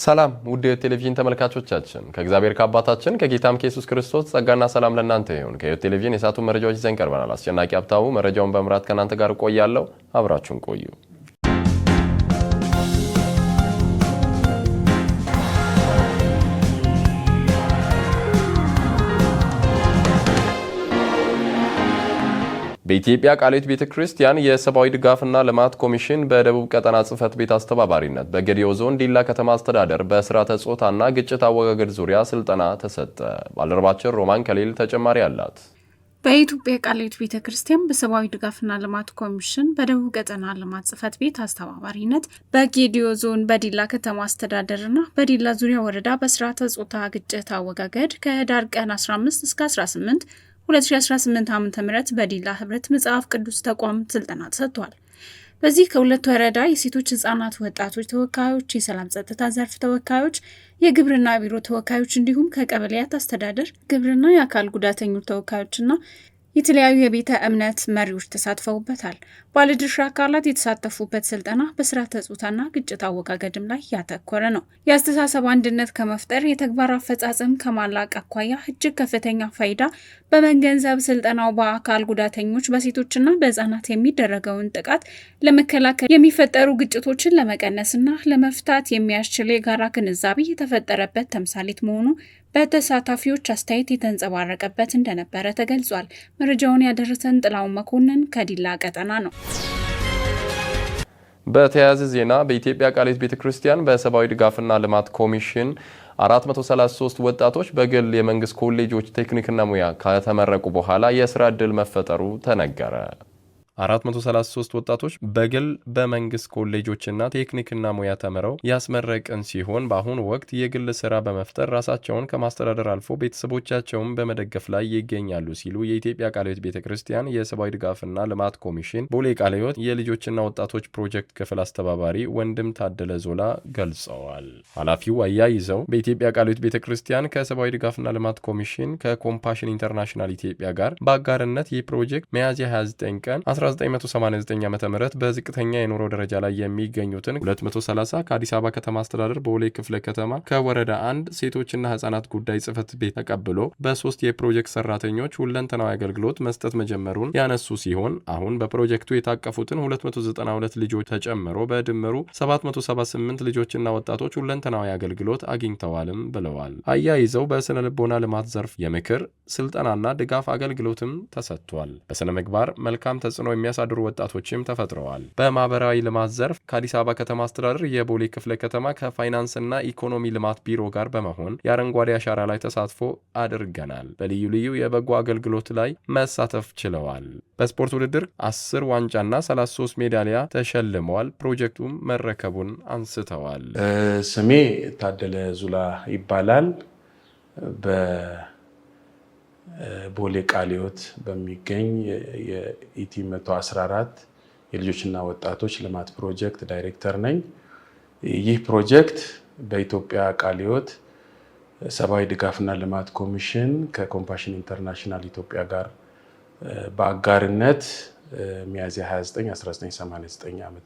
ሰላም ውድ የቴሌቪዥን ተመልካቾቻችን ከእግዚአብሔር ከአባታችን ከጌታም ከኢየሱስ ክርስቶስ ጸጋና ሰላም ለእናንተ ይሁን። ከቴሌቪዥን የሳቱ መረጃዎች ይዘን ቀርበናል። አስጨናቂ ሀብታሙ መረጃውን በመምራት ከናንተ ጋር ቆያለሁ። አብራችሁን ቆዩ። በኢትዮጵያ ቃልዮት ቤተክርስቲያን የሰብአዊ ድጋፍና ልማት ኮሚሽን በደቡብ ቀጠና ጽህፈት ቤት አስተባባሪነት በጌዲዮ ዞን ዲላ ከተማ አስተዳደር በስርዓተ ጾታና ግጭት አወጋገድ ዙሪያ ስልጠና ተሰጠ። ባልደረባችን ሮማን ከሌል ተጨማሪ አላት። በኢትዮጵያ ቃልዮት ቤተክርስቲያን በሰብአዊ ድጋፍና ልማት ኮሚሽን በደቡብ ቀጠና ልማት ጽህፈት ቤት አስተባባሪነት በጌዲዮ ዞን በዲላ ከተማ አስተዳደርና በዲላ ዙሪያ ወረዳ በስርዓተ ጾታ ግጭት አወጋገድ ከህዳር ቀን 15 እስከ 18 2018 ዓ.ም በዲላ ህብረት መጽሐፍ ቅዱስ ተቋም ስልጠና ተሰጥቷል። በዚህ ከሁለት ወረዳ የሴቶች ህጻናት ወጣቶች ተወካዮች፣ የሰላም ጸጥታ ዘርፍ ተወካዮች፣ የግብርና ቢሮ ተወካዮች እንዲሁም ከቀበሌያት አስተዳደር ግብርና የአካል ጉዳተኞች ተወካዮችና የተለያዩ የቤተ እምነት መሪዎች ተሳትፈውበታል። ባለድርሻ አካላት የተሳተፉበት ስልጠና በስርዓተ ጾታና ግጭት አወጋገድም ላይ ያተኮረ ነው። የአስተሳሰብ አንድነት ከመፍጠር የተግባር አፈጻጸም ከማላቅ አኳያ እጅግ ከፍተኛ ፋይዳ በመገንዘብ ስልጠናው በአካል ጉዳተኞች በሴቶችና በህፃናት የሚደረገውን ጥቃት ለመከላከል የሚፈጠሩ ግጭቶችን ለመቀነስና ለመፍታት የሚያስችል የጋራ ግንዛቤ የተፈጠረበት ተምሳሌት መሆኑ በተሳታፊዎች አስተያየት የተንጸባረቀበት እንደነበረ ተገልጿል። መረጃውን ያደረሰን ጥላው መኮንን ከዲላ ቀጠና ነው። በተያያዘ ዜና በኢትዮጵያ ቃልዮት ቤተክርስቲያን በሰብአዊ ድጋፍና ልማት ኮሚሽን 433 ወጣቶች በግል የመንግስት ኮሌጆች ቴክኒክና ሙያ ከተመረቁ በኋላ የስራ ዕድል መፈጠሩ ተነገረ። 433 ወጣቶች በግል በመንግስት ኮሌጆችና ቴክኒክና ሙያ ተምረው ያስመረቅን ሲሆን በአሁኑ ወቅት የግል ስራ በመፍጠር ራሳቸውን ከማስተዳደር አልፎ ቤተሰቦቻቸውን በመደገፍ ላይ ይገኛሉ ሲሉ የኢትዮጵያ ቃልዮት ቤተክርስቲያን የሰብአዊ ድጋፍና ልማት ኮሚሽን ቦሌ ቃልዮት የልጆችና ወጣቶች ፕሮጀክት ክፍል አስተባባሪ ወንድም ታደለ ዞላ ገልጸዋል። ኃላፊው አያይዘው በኢትዮጵያ ቃልዮት ቤተክርስቲያን ከሰብአዊ ድጋፍና ልማት ኮሚሽን ከኮምፓሽን ኢንተርናሽናል ኢትዮጵያ ጋር በአጋርነት ይህ ፕሮጀክት ሚያዝያ 29 ቀን 1989 ዓ.ም በዝቅተኛ የኑሮ ደረጃ ላይ የሚገኙትን 230 ከአዲስ አበባ ከተማ አስተዳደር ቦሌ ክፍለ ከተማ ከወረዳ 1 ሴቶችና ህጻናት ጉዳይ ጽህፈት ቤት ተቀብሎ በ3 የፕሮጀክት ሰራተኞች ሁለንተናዊ አገልግሎት መስጠት መጀመሩን ያነሱ ሲሆን አሁን በፕሮጀክቱ የታቀፉትን 292 ልጆች ተጨምሮ በድምሩ 778 ልጆችና ወጣቶች ሁለንተናዊ አገልግሎት አግኝተዋልም ብለዋል። አያይዘው በስነ ልቦና ልማት ዘርፍ የምክር ስልጠናና ድጋፍ አገልግሎትም ተሰጥቷል። በስነ ምግባር መልካም ተጽዕኖ የሚያሳድሩ ወጣቶችም ተፈጥረዋል። በማህበራዊ ልማት ዘርፍ ከአዲስ አበባ ከተማ አስተዳደር የቦሌ ክፍለ ከተማ ከፋይናንስና ኢኮኖሚ ልማት ቢሮ ጋር በመሆን የአረንጓዴ አሻራ ላይ ተሳትፎ አድርገናል። በልዩ ልዩ የበጎ አገልግሎት ላይ መሳተፍ ችለዋል። በስፖርት ውድድር 10 ዋንጫና 33 ሜዳሊያ ተሸልመዋል። ፕሮጀክቱም መረከቡን አንስተዋል። ስሜ ታደለ ዙላ ይባላል። ቦሌ ቃልዮት በሚገኝ የኢቲ 114 የልጆችና ወጣቶች ልማት ፕሮጀክት ዳይሬክተር ነኝ። ይህ ፕሮጀክት በኢትዮጵያ ቃልዮት ሰብአዊ ድጋፍና ልማት ኮሚሽን ከኮምፓሽን ኢንተርናሽናል ኢትዮጵያ ጋር በአጋርነት ሚያዝያ 29 1989 ዓ.ም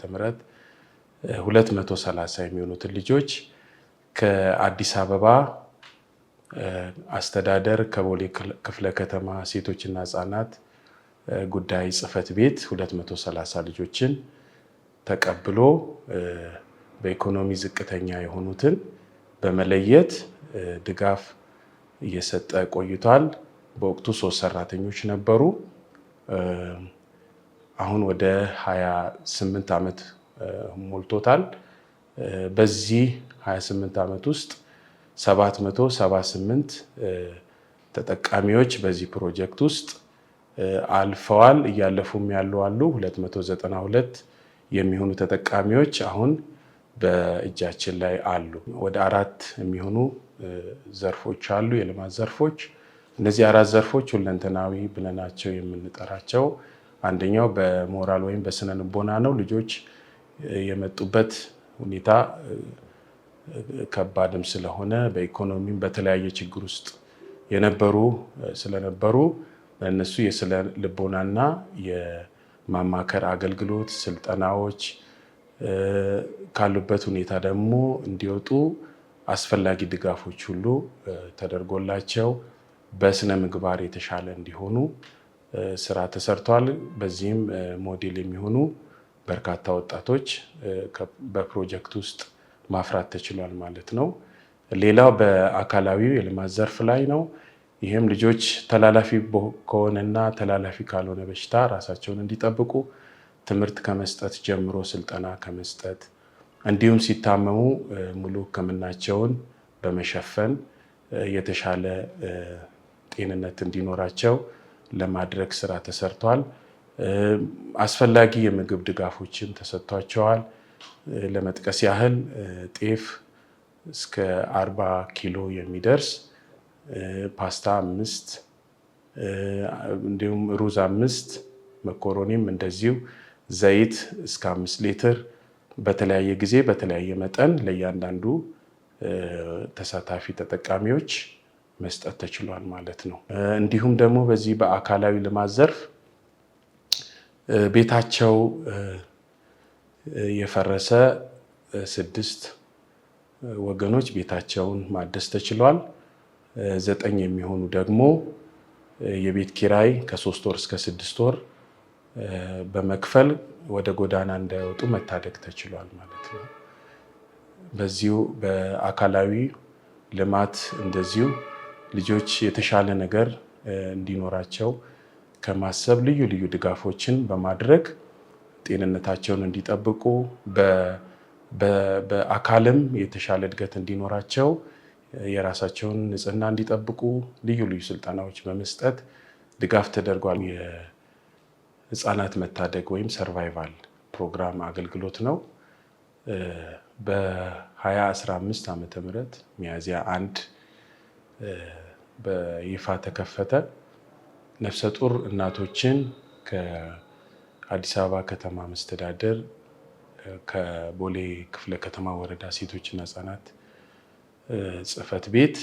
230 የሚሆኑትን ልጆች ከአዲስ አበባ አስተዳደር ከቦሌ ክፍለ ከተማ ሴቶችና ህጻናት ጉዳይ ጽህፈት ቤት 230 ልጆችን ተቀብሎ በኢኮኖሚ ዝቅተኛ የሆኑትን በመለየት ድጋፍ እየሰጠ ቆይቷል። በወቅቱ 3 ሰራተኞች ነበሩ። አሁን ወደ 28 ዓመት ሞልቶታል። በዚህ 28 ዓመት ውስጥ 778 ተጠቃሚዎች በዚህ ፕሮጀክት ውስጥ አልፈዋል። እያለፉም ያሉ አሉ። 292 የሚሆኑ ተጠቃሚዎች አሁን በእጃችን ላይ አሉ። ወደ 4 የሚሆኑ ዘርፎች አሉ፣ የልማት ዘርፎች። እነዚህ 4 ዘርፎች ሁለንተናዊ ብለናቸው የምንጠራቸው፣ አንደኛው በሞራል ወይም በስነ ልቦና ነው። ልጆች የመጡበት ሁኔታ ከባድም ስለሆነ በኢኮኖሚም በተለያየ ችግር ውስጥ የነበሩ ስለነበሩ እነሱ የስነ ልቦናና የማማከር አገልግሎት ስልጠናዎች ካሉበት ሁኔታ ደግሞ እንዲወጡ አስፈላጊ ድጋፎች ሁሉ ተደርጎላቸው በስነ ምግባር የተሻለ እንዲሆኑ ስራ ተሰርቷል። በዚህም ሞዴል የሚሆኑ በርካታ ወጣቶች በፕሮጀክት ውስጥ ማፍራት ተችሏል ማለት ነው። ሌላው በአካላዊው የልማት ዘርፍ ላይ ነው። ይህም ልጆች ተላላፊ ከሆነና ተላላፊ ካልሆነ በሽታ ራሳቸውን እንዲጠብቁ ትምህርት ከመስጠት ጀምሮ ስልጠና ከመስጠት እንዲሁም ሲታመሙ ሙሉ ሕክምናቸውን በመሸፈን የተሻለ ጤንነት እንዲኖራቸው ለማድረግ ስራ ተሰርቷል። አስፈላጊ የምግብ ድጋፎችን ተሰጥቷቸዋል። ለመጥቀስ ያህል ጤፍ እስከ 40 ኪሎ የሚደርስ ፓስታ 5 እንዲሁም ሩዝ 5 መኮሮኒም እንደዚሁ ዘይት እስከ 5 ሊትር በተለያየ ጊዜ በተለያየ መጠን ለእያንዳንዱ ተሳታፊ ተጠቃሚዎች መስጠት ተችሏል ማለት ነው። እንዲሁም ደግሞ በዚህ በአካላዊ ልማት ዘርፍ ቤታቸው የፈረሰ 6 ወገኖች ቤታቸውን ማደስ ተችሏል። 9 የሚሆኑ ደግሞ የቤት ኪራይ ከ3 ወር እስከ 6 ወር በመክፈል ወደ ጎዳና እንዳይወጡ መታደግ ተችሏል ማለት ነው። በዚሁ በአካላዊ ልማት እንደዚሁ ልጆች የተሻለ ነገር እንዲኖራቸው ከማሰብ ልዩ ልዩ ድጋፎችን በማድረግ ጤንነታቸውን እንዲጠብቁ በአካልም የተሻለ እድገት እንዲኖራቸው የራሳቸውን ንጽህና እንዲጠብቁ ልዩ ልዩ ስልጠናዎች በመስጠት ድጋፍ ተደርጓል። የህፃናት መታደግ ወይም ሰርቫይቫል ፕሮግራም አገልግሎት ነው። በ2015 ዓ.ም ሚያዝያ 1 በይፋ ተከፈተ። ነፍሰ ጡር እናቶችን ከአዲስ አበባ ከተማ መስተዳደር ከቦሌ ክፍለ ከተማ ወረዳ ሴቶችና ህፃናት ጽሕፈት ቤት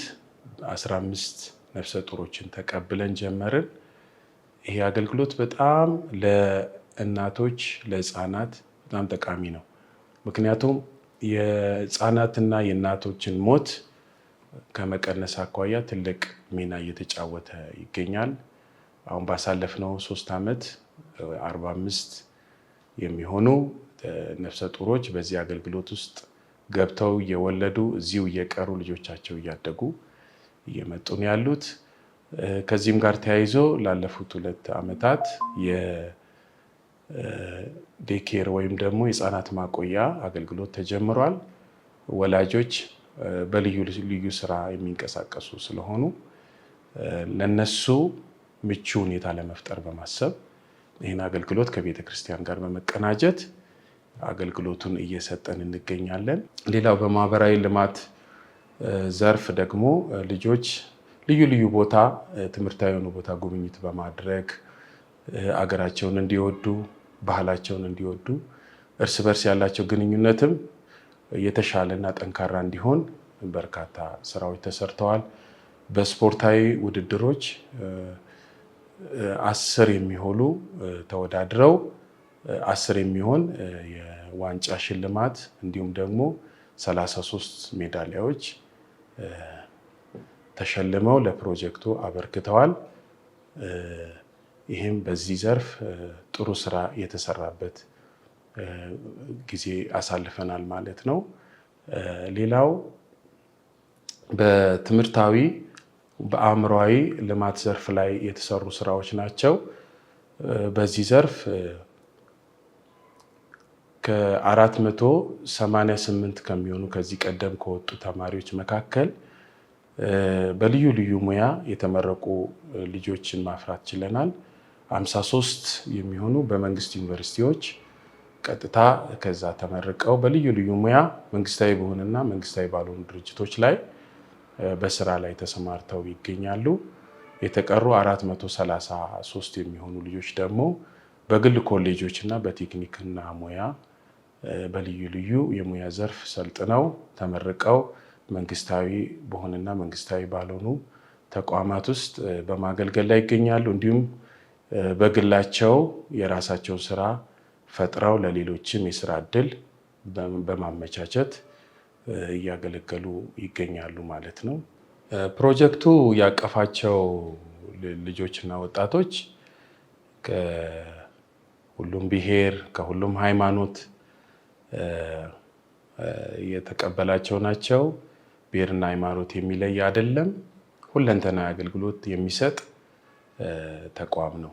15 ነፍሰ ጡሮችን ተቀብለን ጀመርን። ይሄ አገልግሎት በጣም ለእናቶች ለህፃናት በጣም ጠቃሚ ነው። ምክንያቱም የህፃናትና የእናቶችን ሞት ከመቀነስ አኳያ ትልቅ ሚና እየተጫወተ ይገኛል። አሁን ባሳለፍነው 3 ዓመት 45 የሚሆኑ ነፍሰ ጡሮች በዚህ አገልግሎት ውስጥ ገብተው እየወለዱ እዚሁ እየቀሩ ልጆቻቸው እያደጉ እየመጡ ነው ያሉት። ከዚህም ጋር ተያይዞ ላለፉት 2 ዓመታት የዴኬር ወይም ደግሞ የህፃናት ማቆያ አገልግሎት ተጀምሯል። ወላጆች በልዩ ልዩ ስራ የሚንቀሳቀሱ ስለሆኑ ለነሱ ምቹ ሁኔታ ለመፍጠር በማሰብ ይህን አገልግሎት ከቤተ ክርስቲያን ጋር በመቀናጀት አገልግሎቱን እየሰጠን እንገኛለን። ሌላው በማህበራዊ ልማት ዘርፍ ደግሞ ልጆች ልዩ ልዩ ቦታ ትምህርታዊ የሆኑ ቦታ ጉብኝት በማድረግ አገራቸውን እንዲወዱ ባህላቸውን እንዲወዱ እርስ በርስ ያላቸው ግንኙነትም የተሻለና ጠንካራ እንዲሆን በርካታ ስራዎች ተሰርተዋል። በስፖርታዊ ውድድሮች 10 የሚሆኑ ተወዳድረው 10 የሚሆን የዋንጫ ሽልማት እንዲሁም ደግሞ 33 ሜዳሊያዎች ተሸልመው ለፕሮጀክቱ አበርክተዋል። ይህም በዚህ ዘርፍ ጥሩ ስራ የተሰራበት ጊዜ አሳልፈናል ማለት ነው። ሌላው በትምህርታዊ በአእምሯዊ ልማት ዘርፍ ላይ የተሰሩ ስራዎች ናቸው። በዚህ ዘርፍ ከ488 ከሚሆኑ ከዚህ ቀደም ከወጡ ተማሪዎች መካከል በልዩ ልዩ ሙያ የተመረቁ ልጆችን ማፍራት ችለናል። 53 የሚሆኑ በመንግስት ዩኒቨርሲቲዎች ቀጥታ ከዛ ተመርቀው በልዩ ልዩ ሙያ መንግስታዊ በሆነና መንግስታዊ ባልሆኑ ድርጅቶች ላይ በስራ ላይ ተሰማርተው ይገኛሉ። የተቀሩ 433 የሚሆኑ ልጆች ደግሞ በግል ኮሌጆች እና በቴክኒክና ሙያ በልዩ ልዩ የሙያ ዘርፍ ሰልጥነው ተመርቀው መንግስታዊ በሆነና መንግስታዊ ባልሆኑ ተቋማት ውስጥ በማገልገል ላይ ይገኛሉ። እንዲሁም በግላቸው የራሳቸውን ስራ ፈጥረው ለሌሎችም የስራ እድል በማመቻቸት እያገለገሉ ይገኛሉ ማለት ነው። ፕሮጀክቱ ያቀፋቸው ልጆችና ወጣቶች ከሁሉም ብሔር ከሁሉም ሃይማኖት የተቀበላቸው ናቸው። ብሔርና ሃይማኖት የሚለይ አይደለም። ሁለንተናዊ አገልግሎት የሚሰጥ ተቋም ነው።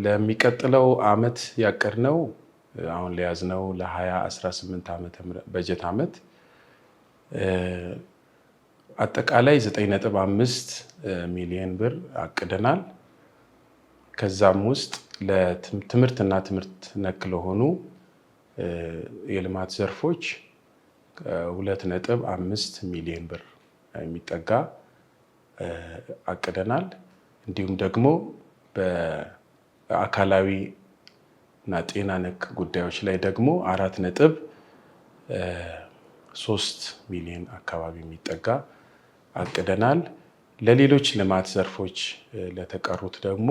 ለሚቀጥለው ዓመት ያቀድነው አሁን ለያዝነው ለ2018 በጀት ዓመት አጠቃላይ 9.5 ሚሊዮን ብር አቅደናል። ከዛም ውስጥ ለትምህርትና ትምህርት ነክ ለሆኑ የልማት ዘርፎች 2.5 ሚሊዮን ብር የሚጠጋ አቅደናል። እንዲሁም ደግሞ በአካላዊ እና ጤና ነክ ጉዳዮች ላይ ደግሞ 4.3 ሚሊዮን አካባቢ የሚጠጋ አቅደናል። ለሌሎች ልማት ዘርፎች ለተቀሩት ደግሞ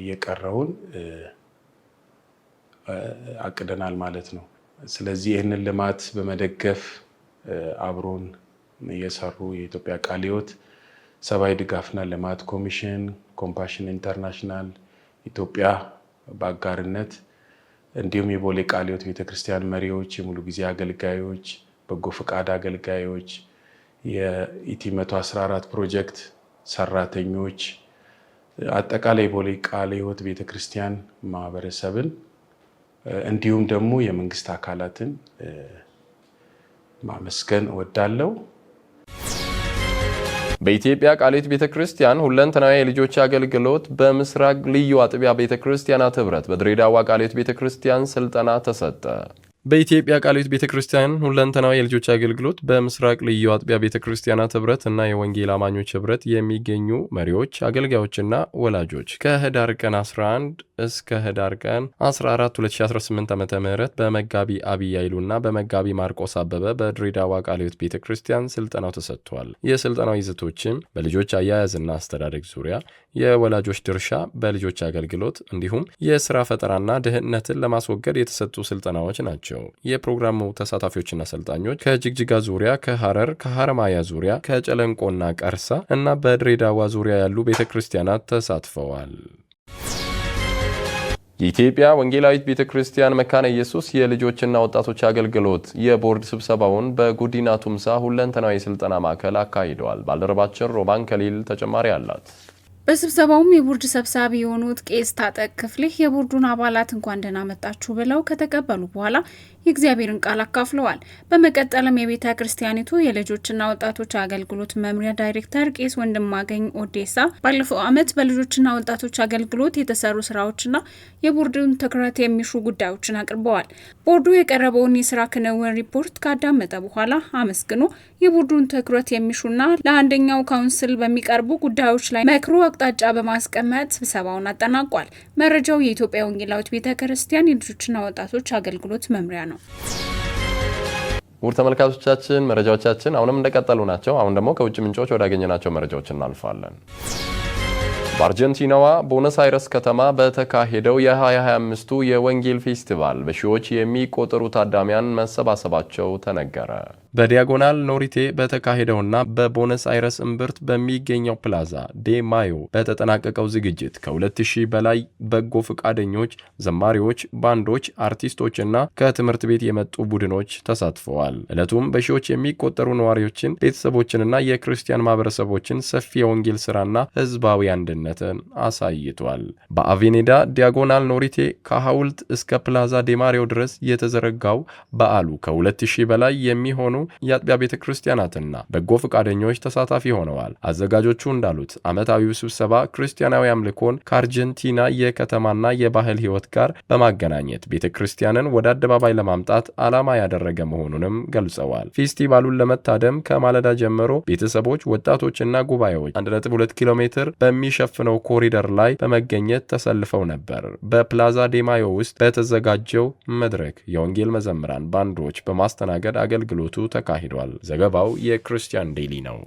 የቀረውን አቅደናል ማለት ነው። ስለዚህ ይህንን ልማት በመደገፍ አብሮን የሰሩ የኢትዮጵያ ቃለ ሕይወት ሰብአዊ ድጋፍና ልማት ኮሚሽን፣ ኮምፓሽን ኢንተርናሽናል፣ ኢትዮጵያ በአጋርነት እንዲሁም የቦሌ ቃለ ሕይወት ቤተክርስቲያን መሪዎች፣ የሙሉ ጊዜ አገልጋዮች፣ በጎ ፈቃድ አገልጋዮች፣ የኢቲ 114 ፕሮጀክት ሰራተኞች፣ አጠቃላይ የቦሌ ቃለ ሕይወት ቤተክርስቲያን ማህበረሰብን እንዲሁም ደግሞ የመንግስት አካላትን ማመስገን እወዳለሁ። በኢትዮጵያ ቃለ ሕይወት ቤተክርስቲያን ሁለንተናዊ የልጆች አገልግሎት በምስራቅ ልዩ አጥቢያ ቤተክርስቲያናት ህብረት በድሬዳዋ ቃለ ሕይወት ቤተክርስቲያን ስልጠና ተሰጠ። በኢትዮጵያ ቃለ ሕይወት ቤተክርስቲያን ሁለንተናዊ የልጆች አገልግሎት በምስራቅ ልዩ አጥቢያ ቤተክርስቲያናት ህብረት እና የወንጌል አማኞች ህብረት የሚገኙ መሪዎች፣ አገልጋዮችና ወላጆች ከህዳር ቀን 11 እስከ ህዳር ቀን 14 2018 ዓ.ም በመጋቢ አብይ አይሉና በመጋቢ ማርቆስ አበበ በድሬዳዋ ቃለ ሕይወት ቤተክርስቲያን ስልጠናው ተሰጥቷል። የስልጠናው ይዘቶችም በልጆች አያያዝና አስተዳደግ ዙሪያ፣ የወላጆች ድርሻ በልጆች አገልግሎት እንዲሁም የስራ ፈጠራና ድህነትን ለማስወገድ የተሰጡ ስልጠናዎች ናቸው። የፕሮግራሙ ተሳታፊዎችና ሰልጣኞች ከጅግጅጋ ዙሪያ፣ ከሐረር፣ ከሐረማያ ዙሪያ፣ ከጨለንቆና ቀርሳ እና በድሬዳዋ ዙሪያ ያሉ ቤተክርስቲያናት ተሳትፈዋል። የኢትዮጵያ ወንጌላዊት ቤተክርስቲያን መካነ ኢየሱስ የልጆችና ወጣቶች አገልግሎት የቦርድ ስብሰባውን በጉዲና ቱምሳ ሁለንተናዊ ስልጠና ማዕከል አካሂደዋል። ባልደረባችን ሮማን ከሊል ተጨማሪ አላት። በስብሰባውም የቦርድ ሰብሳቢ የሆኑት ቄስ ታጠቅ ክፍሌ የቦርዱን አባላት እንኳን ደህና መጣችሁ ብለው ከተቀበሉ በኋላ የእግዚአብሔርን ቃል አካፍለዋል። በመቀጠልም የቤተ ክርስቲያኒቱ የልጆችና ወጣቶች አገልግሎት መምሪያ ዳይሬክተር ቄስ ወንድማገኝ ኦዴሳ ባለፈው ዓመት በልጆችና ወጣቶች አገልግሎት የተሰሩ ስራዎችና የቦርዱን ትኩረት የሚሹ ጉዳዮችን አቅርበዋል። ቦርዱ የቀረበውን የስራ ክንውን ሪፖርት ካዳመጠ በኋላ አመስግኖ የቦርዱን ትኩረት የሚሹና ለአንደኛው ካውንስል በሚቀርቡ ጉዳዮች ላይ መክሮ አቅጣጫ በማስቀመጥ ስብሰባውን አጠናቋል። መረጃው የኢትዮጵያ ወንጌላዊት ቤተ ክርስቲያን የልጆችና ወጣቶች አገልግሎት መምሪያ ነው። ውድ ተመልካቾቻችን መረጃዎቻችን አሁንም እንደቀጠሉ ናቸው። አሁን ደግሞ ከውጭ ምንጮች ወዳገኘናቸው መረጃዎች እናልፋለን። በአርጀንቲናዋ ቦነስ አይረስ ከተማ በተካሄደው የ2025ቱ የወንጌል ፌስቲቫል በሺዎች የሚቆጠሩ ታዳሚያን መሰባሰባቸው ተነገረ። በዲያጎናል ኖሪቴ በተካሄደውና በቦነስ አይረስ እምብርት በሚገኘው ፕላዛ ዴ ማዮ በተጠናቀቀው ዝግጅት ከ2000 በላይ በጎ ፈቃደኞች፣ ዘማሪዎች፣ ባንዶች፣ አርቲስቶችና ከትምህርት ቤት የመጡ ቡድኖች ተሳትፈዋል። ዕለቱም በሺዎች የሚቆጠሩ ነዋሪዎችን፣ ቤተሰቦችንና የክርስቲያን ማህበረሰቦችን ሰፊ የወንጌል ሥራና ህዝባዊ አንድነትን አሳይቷል። በአቬኔዳ ዲያጎናል ኖሪቴ ከሐውልት እስከ ፕላዛ ዴ ማዮ ድረስ የተዘረጋው በዓሉ ከ2000 በላይ የሚሆኑ የአጥቢያ ቤተ ክርስቲያናትና በጎ ፈቃደኞች ተሳታፊ ሆነዋል። አዘጋጆቹ እንዳሉት ዓመታዊው ስብሰባ ክርስቲያናዊ አምልኮን ከአርጀንቲና የከተማና የባህል ህይወት ጋር በማገናኘት ቤተ ክርስቲያንን ወደ አደባባይ ለማምጣት ዓላማ ያደረገ መሆኑንም ገልጸዋል። ፌስቲቫሉን ለመታደም ከማለዳ ጀምሮ ቤተሰቦች፣ ወጣቶችና ጉባኤዎች 1.2 ኪሎ ሜትር በሚሸፍነው ኮሪደር ላይ በመገኘት ተሰልፈው ነበር። በፕላዛ ዴማዮ ውስጥ በተዘጋጀው መድረክ የወንጌል መዘምራን ባንዶች በማስተናገድ አገልግሎቱ ተካሂዷል። ዘገባው የክርስቲያን ዴይሊ ነው።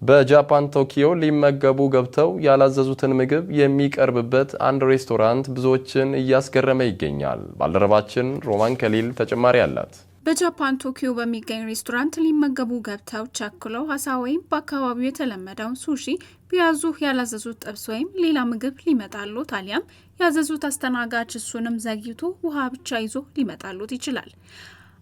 በጃፓን ቶኪዮ ሊመገቡ ገብተው ያላዘዙትን ምግብ የሚቀርብበት አንድ ሬስቶራንት ብዙዎችን እያስገረመ ይገኛል። ባልደረባችን ሮማን ከሊል ተጨማሪ አላት። በጃፓን ቶኪዮ በሚገኝ ሬስቶራንት ሊመገቡ ገብተው ቸኩለው አሳ ወይም በአካባቢው የተለመደውን ሱሺ ቢያዙ ያላዘዙት ጥብስ ወይም ሌላ ምግብ ሊመጣሉት አሊያም ያዘዙት አስተናጋጅ እሱንም ዘግይቶ ውሃ ብቻ ይዞ ሊመጣሉት ይችላል።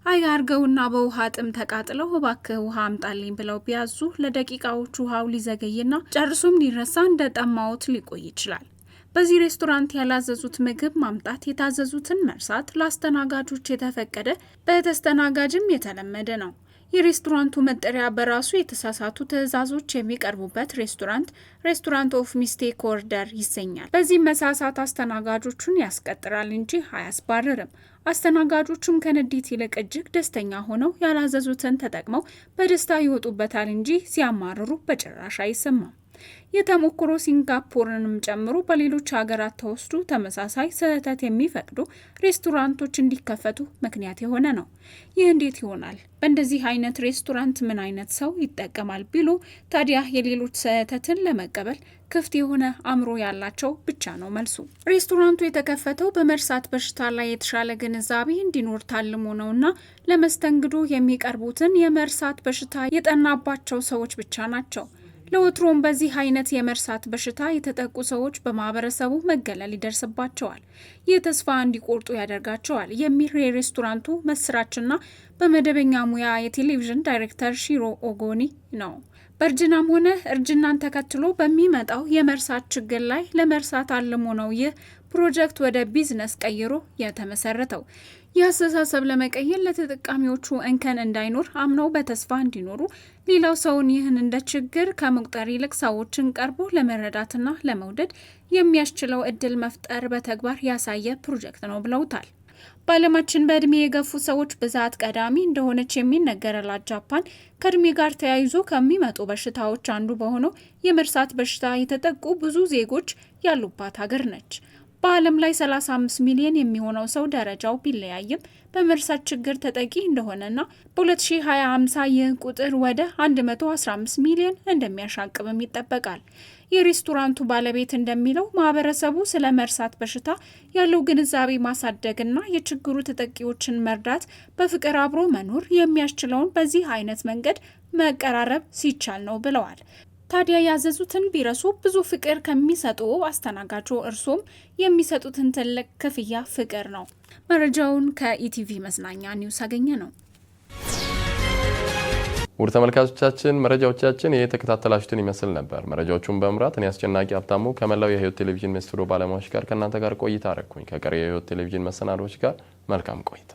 አያርገውና በውሃ ጥም ተቃጥለው እባክህ ውሃ አምጣልኝ ብለው ቢያዙ ለደቂቃዎች ውሃው ሊዘገይና ጨርሶም ሊረሳ እንደጠማዎት ሊቆይ ይችላል። በዚህ ሬስቶራንት ያላዘዙት ምግብ ማምጣት፣ የታዘዙትን መርሳት ለአስተናጋጆች የተፈቀደ በተስተናጋጅም የተለመደ ነው። የሬስቶራንቱ መጠሪያ በራሱ የተሳሳቱ ትዕዛዞች የሚቀርቡበት ሬስቶራንት ኦፍ ሚስቴክ ኦርደር ይሰኛል። በዚህ መሳሳት አስተናጋጆቹን ያስቀጥራል እንጂ አያስባርርም። አስተናጋጆቹም ከንዴት ይልቅ እጅግ ደስተኛ ሆነው ያላዘዙትን ተጠቅመው በደስታ ይወጡበታል እንጂ ሲያማርሩ በጭራሽ አይሰማም። የተሞክሮ ሲንጋፖርንም ጨምሮ በሌሎች ሀገራት ተወስዶ ተመሳሳይ ስህተት የሚፈቅዱ ሬስቶራንቶች እንዲከፈቱ ምክንያት የሆነ ነው። ይህ እንዴት ይሆናል? በእንደዚህ አይነት ሬስቶራንት ምን አይነት ሰው ይጠቀማል ቢሉ ታዲያ የሌሎች ስህተትን ለመቀበል ክፍት የሆነ አእምሮ ያላቸው ብቻ ነው መልሱ። ሬስቶራንቱ የተከፈተው በመርሳት በሽታ ላይ የተሻለ ግንዛቤ እንዲኖር ታልሞ ነውና ለመስተንግዶ የሚቀርቡትን የመርሳት በሽታ የጠናባቸው ሰዎች ብቻ ናቸው። ለወትሮም በዚህ አይነት የመርሳት በሽታ የተጠቁ ሰዎች በማህበረሰቡ መገለል ይደርስባቸዋል። ይህ ተስፋ እንዲቆርጡ ያደርጋቸዋል የሚል የሬስቶራንቱ መስራችና በመደበኛ ሙያ የቴሌቪዥን ዳይሬክተር ሺሮ ኦጎኒ ነው። በእርጅናም ሆነ እርጅናን ተከትሎ በሚመጣው የመርሳት ችግር ላይ ለመርሳት አልሞ ነው ይህ ፕሮጀክት ወደ ቢዝነስ ቀይሮ የተመሰረተው። የአስተሳሰብ ለመቀየር ለተጠቃሚዎቹ እንከን እንዳይኖር አምነው በተስፋ እንዲኖሩ፣ ሌላው ሰውን ይህን እንደ ችግር ከመቁጠር ይልቅ ሰዎችን ቀርቦ ለመረዳትና ለመውደድ የሚያስችለው እድል መፍጠር በተግባር ያሳየ ፕሮጀክት ነው ብለውታል። በዓለማችን በእድሜ የገፉ ሰዎች ብዛት ቀዳሚ እንደሆነች የሚነገርላት ጃፓን ከእድሜ ጋር ተያይዞ ከሚመጡ በሽታዎች አንዱ በሆነው የመርሳት በሽታ የተጠቁ ብዙ ዜጎች ያሉባት ሀገር ነች። በዓለም ላይ 35 ሚሊዮን የሚሆነው ሰው ደረጃው ቢለያይም በመርሳት ችግር ተጠቂ እንደሆነና በ2050 ይህ ቁጥር ወደ 115 ሚሊዮን እንደሚያሻቅብም ይጠበቃል። የሬስቶራንቱ ባለቤት እንደሚለው ማህበረሰቡ ስለ መርሳት በሽታ ያለው ግንዛቤ ማሳደግና የችግሩ ተጠቂዎችን መርዳት፣ በፍቅር አብሮ መኖር የሚያስችለውን በዚህ አይነት መንገድ መቀራረብ ሲቻል ነው ብለዋል። ታዲያ ያዘዙትን ቢረሱ ብዙ ፍቅር ከሚሰጡ አስተናጋጁ እርሶም የሚሰጡትን ትልቅ ክፍያ ፍቅር ነው። መረጃውን ከኢቲቪ መዝናኛ ኒውስ አገኘ ነው። ውድ ተመልካቾቻችን መረጃዎቻችን የተከታተላችሁትን ይመስል ነበር። መረጃዎቹን በመምራት እኔ አስጨናቂ ሀብታሙ ከመላው የህይወት ቴሌቪዥን ስቱዲዮ ባለሙያዎች ጋር ከእናንተ ጋር ቆይታ አረኩኝ። ከቀሪ የህይወት ቴሌቪዥን መሰናዶዎች ጋር መልካም ቆይታ